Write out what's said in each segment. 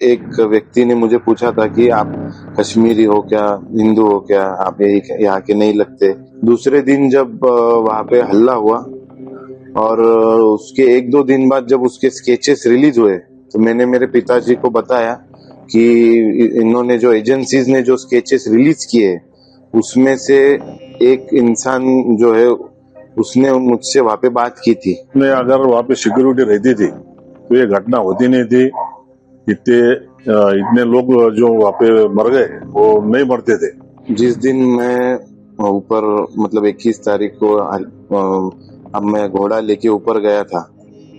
एक व्यक्ति ने मुझे पूछा था कि आप कश्मीरी हो क्या, हिंदू हो क्या, आप यही यहाँ के नहीं लगते। दूसरे दिन जब वहाँ पे हल्ला हुआ और उसके एक दो दिन बाद जब उसके स्केचेस रिलीज हुए तो मैंने मेरे पिताजी को बताया कि इन्होंने जो एजेंसीज ने जो स्केचेस रिलीज किए उसमें से एक इंसान जो है उसने मुझसे वहाँ पे बात की थी। अगर वहाँ पे सिक्योरिटी रहती थी तो ये घटना होती नहीं थी। इतने लोग जो वहाँ पे मर गए वो नहीं मरते थे। जिस दिन मैं ऊपर मतलब 21 तारीख को अब मैं घोड़ा लेके ऊपर गया था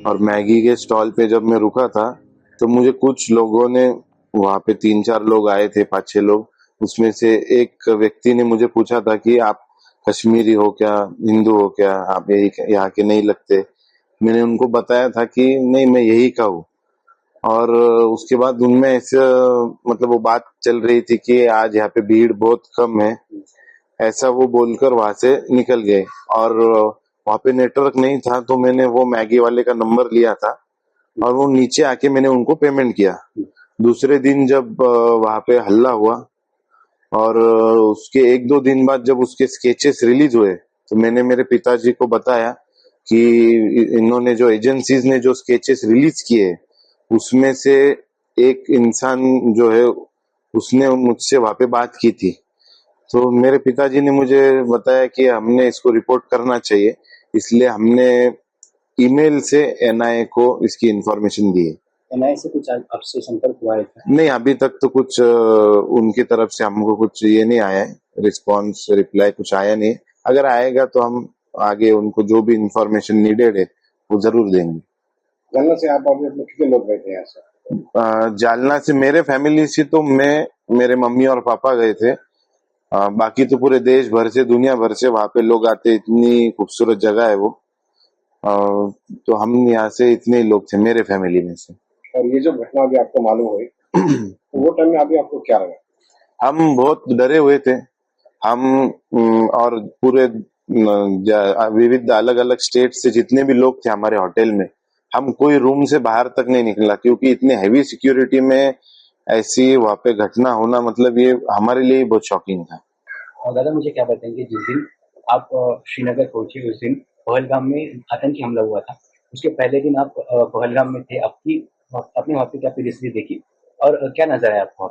और मैगी के स्टॉल पे जब मैं रुका था तो मुझे कुछ लोगों ने, वहाँ पे 3-4 लोग आए थे, 5-6 लोग, उसमें से एक व्यक्ति ने मुझे पूछा था कि आप कश्मीरी हो क्या, हिंदू हो क्या, आप यही यहाँ के नहीं लगते। मैंने उनको बताया था कि नहीं, मैं यही का हूँ। और उसके बाद उनमें ऐसे मतलब वो बात चल रही थी कि आज यहाँ पे भीड़ बहुत कम है, ऐसा वो बोलकर वहां से निकल गए। और वहां पे नेटवर्क नहीं था तो मैंने वो मैगी वाले का नंबर लिया था और वो नीचे आके मैंने उनको पेमेंट किया। दूसरे दिन जब वहां पे हल्ला हुआ और उसके एक दो दिन बाद जब उसके स्केचेस रिलीज हुए तो मैंने मेरे पिताजी को बताया कि इन्होंने जो एजेंसीज ने जो स्केचेस रिलीज किए उसमें से एक इंसान जो है उसने मुझसे वहां पे बात की थी। तो मेरे पिताजी ने मुझे बताया कि हमने इसको रिपोर्ट करना चाहिए, इसलिए हमने ईमेल से एनआईए को इसकी इंफॉर्मेशन दी है। एनआईए से कुछ आपसे संपर्क हुआ है क्या? नहीं, अभी तक तो कुछ उनकी तरफ से हमको कुछ ये नहीं आया है, रिस्पॉन्स रिप्लाई कुछ आया नहीं। अगर आएगा तो हम आगे उनको जो भी इंफॉर्मेशन नीडेड है वो जरूर देंगे। जालना से आप अभी कितने लोग गए थे यहाँ से? जालना से मेरे फैमिली से तो मैं, मेरे मम्मी और पापा गए थे। बाकी तो पूरे देश भर से, दुनिया भर से वहां पे लोग आते, इतनी खूबसूरत जगह है वो। तो हम यहाँ से इतने ही लोग थे मेरे फैमिली में से। और ये जो घटना अभी आपको मालूम हुई तो वो टाइम में अभी आपको क्या लगा? हम बहुत डरे हुए थे। हम और पूरे विविध अलग अलग स्टेट से जितने भी लोग थे हमारे होटल में, हम कोई रूम से बाहर तक नहीं निकला क्योंकि इतने हैवी सिक्योरिटी में ऐसी वहां पे घटना होना मतलब ये हमारे लिए बहुत शॉकिंग था। और दादा मुझे क्या बताएंगे, जिस दिन आप श्रीनगर पहुंचे उस दिन पहलगाम में आतंकी हमला हुआ था, उसके पहले दिन आप पहलगाम में थे, आपने वहाँ पे क्या परिस्थिति देखी और क्या नजर आया आपको?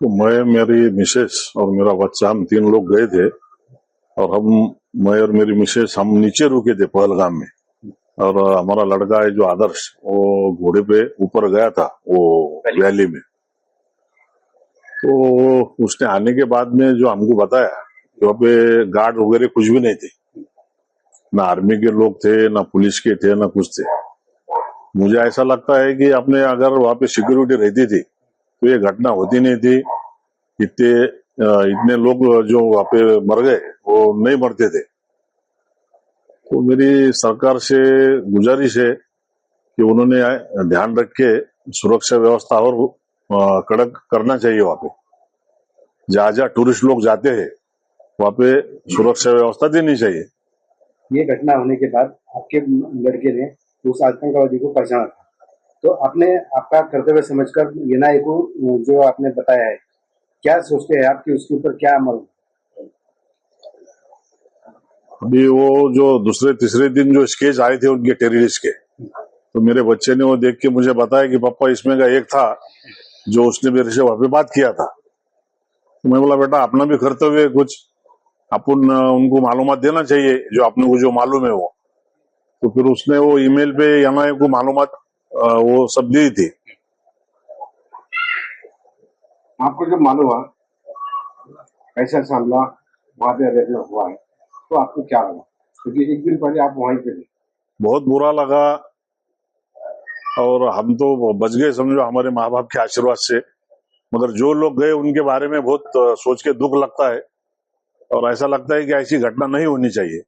तो मैं, मेरी मिसेस और मेरा बच्चा, हम 3 लोग गए थे और मैं और मेरी मिसेस हम नीचे रुके थे पहलगाम में। और हमारा लड़का है जो आदर्श, वो घोड़े पे ऊपर गया था वो वैली में। तो उसने आने के बाद में जो हमको बताया कि वहाँ पे गार्ड वगैरह कुछ भी नहीं थे, ना आर्मी के लोग थे, ना पुलिस के थे, ना कुछ थे। मुझे ऐसा लगता है कि अपने अगर वहाँ पे सिक्योरिटी रहती थी तो ये घटना होती नहीं थी। इतने लोग जो वहाँ पे मर गए वो नहीं मरते थे। तो मेरी सरकार से गुजारिश है कि उन्होंने ध्यान रख के सुरक्षा व्यवस्था और कड़क करना चाहिए। वहाँ पे जहाँ जहाँ टूरिस्ट लोग जाते हैं वहाँ पे सुरक्षा व्यवस्था देनी चाहिए। ये घटना होने के बाद आपके लड़के ने उस आतंकवादी को पहचाना था, तो आपने आपका कर्तव्य समझकर एनआईए को जो आपने बताया है, क्या सोचते हैं आप कि उसके ऊपर क्या अमल? अभी वो जो दूसरे तीसरे दिन जो स्केच आए थे उनके टेररिस्ट के, तो मेरे बच्चे ने वो देख के मुझे बताया कि पापा इसमें का एक था जो उसने मेरे से वहां पे बात किया था। तो मैं बोला बेटा अपना भी कर्तव्य है, कुछ अपन उनको मालूमात देना चाहिए जो अपने को जो मालूम है वो। तो फिर उसने वो ईमेल पे एनआईए को मालूमात वो सब दी थी। आपको जब मालूम हुआ ऐसा हमला वहां पे अरेंज हुआ है तो आपको क्या लगा, क्योंकि एक दिन पहले आप वहीं पे थे? बहुत बुरा लगा और हम तो बच गए समझो हमारे माँ बाप के आशीर्वाद से। मगर जो लोग गए उनके बारे में बहुत सोच के दुख लगता है और ऐसा लगता है कि ऐसी घटना नहीं होनी चाहिए।